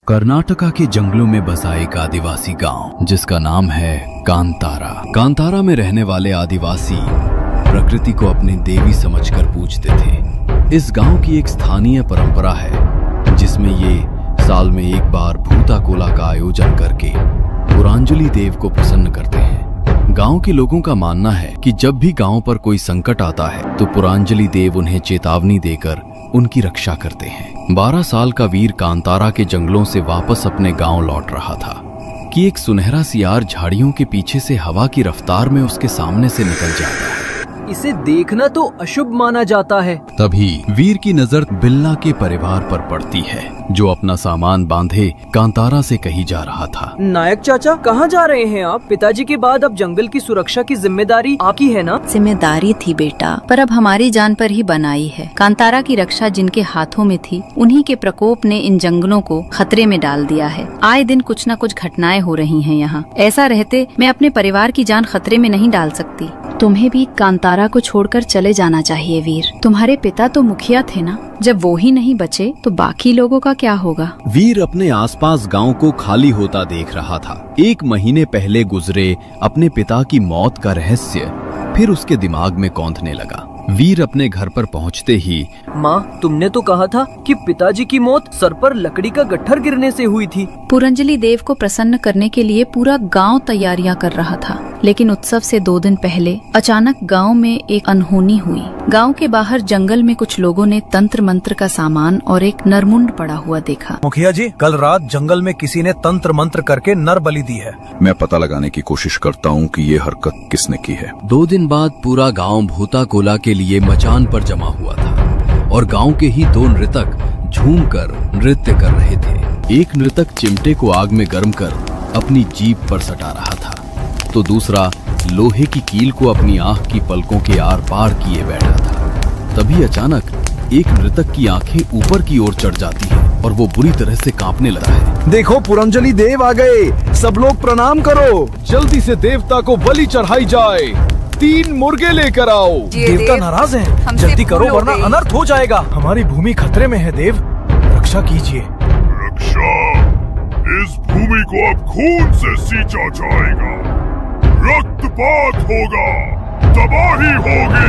कर्नाटका के जंगलों में बसा एक आदिवासी गांव जिसका नाम है कांतारा। कांतारा में रहने वाले आदिवासी प्रकृति को अपनी देवी समझकर पूजते थे। इस गांव की एक स्थानीय परंपरा है जिसमें ये साल में एक बार भूताकोला का आयोजन करके पुरांजलि देव को प्रसन्न करते हैं। गांव के लोगों का मानना है कि जब भी गांव पर कोई संकट आता है तो पुरांजलि देव उन्हें चेतावनी देकर उनकी रक्षा करते हैं। 12 साल का वीर कांतारा के जंगलों से वापस अपने गांव लौट रहा था कि एक सुनहरा सियार झाड़ियों के पीछे से हवा की रफ्तार में उसके सामने से निकल जाता है। इसे देखना तो अशुभ माना जाता है। तभी वीर की नजर बिल्ला के परिवार पर पड़ती है जो अपना सामान बांधे कांतारा से कहीं जा रहा था। नायक चाचा, कहाँ जा रहे हैं आप? पिताजी के बाद अब जंगल की सुरक्षा की जिम्मेदारी आपकी है ना? जिम्मेदारी थी बेटा, पर अब हमारी जान पर ही बनाई है। कांतारा की रक्षा जिनके हाथों में थी, उन्हीं के प्रकोप ने इन जंगलों को खतरे में डाल दिया है। आए दिन कुछ न कुछ घटनाएं हो रही हैं यहाँ। ऐसा रहते मैं अपने परिवार की जान खतरे में नहीं डाल सकती। तुम्हें भी कांतारा को छोड़कर चले जाना चाहिए वीर। तुम्हारे पिता तो मुखिया थे ना, जब वो ही नहीं बचे तो बाकी लोगों का क्या होगा? वीर अपने आसपास गांव को खाली होता देख रहा था। 1 महीने पहले गुजरे अपने पिता की मौत का रहस्य फिर उसके दिमाग में कौंधने लगा। वीर अपने घर पर पहुंचते ही, माँ, तुमने तो कहा था कि पिताजी की मौत सर पर लकड़ी का गट्ठर गिरने से हुई थी। पुरंजलि देव को प्रसन्न करने के लिए पूरा गांव तैयारियां कर रहा था, लेकिन उत्सव से 2 दिन पहले अचानक गांव में एक अनहोनी हुई। गांव के बाहर जंगल में कुछ लोगों ने तंत्र मंत्र का सामान और एक नरमुंड पड़ा हुआ देखा। मुखिया जी, कल रात जंगल में किसी ने तंत्र मंत्र करके नर बलि दी है। मैं पता लगाने की कोशिश करता हूँ कि ये हरकत किसने की है। 2 दिन बाद पूरा गांव भूताकोला के लिए मचान पर जमा हुआ था और गांव के ही 2 नृतक झूमकर नृत्य कर रहे थे। एक नृतक चिमटे को आग में गर्म कर अपनी जीभ पर सटा रहा था तो दूसरा लोहे की कील को अपनी आंख की पलकों के आर पार किए बैठा था। तभी अचानक एक नृतक की आंखें ऊपर की ओर चढ़ जाती हैं और वो बुरी तरह से कांपने लगा है। देखो, पुरंजलि देव आ गए, सब लोग प्रणाम करो। जल्दी से देवता को बलि चढ़ाई जाए। 3 मुर्गे लेकर आओ। देवता नाराज हैं, जल्दी करो वरना अनर्थ हो जाएगा। हमारी भूमि खतरे में है देव, रक्षा कीजिए। रक्षा? इस भूमि को अब खून से सींचा जाएगा, रक्तपात होगा, तबाही होगी।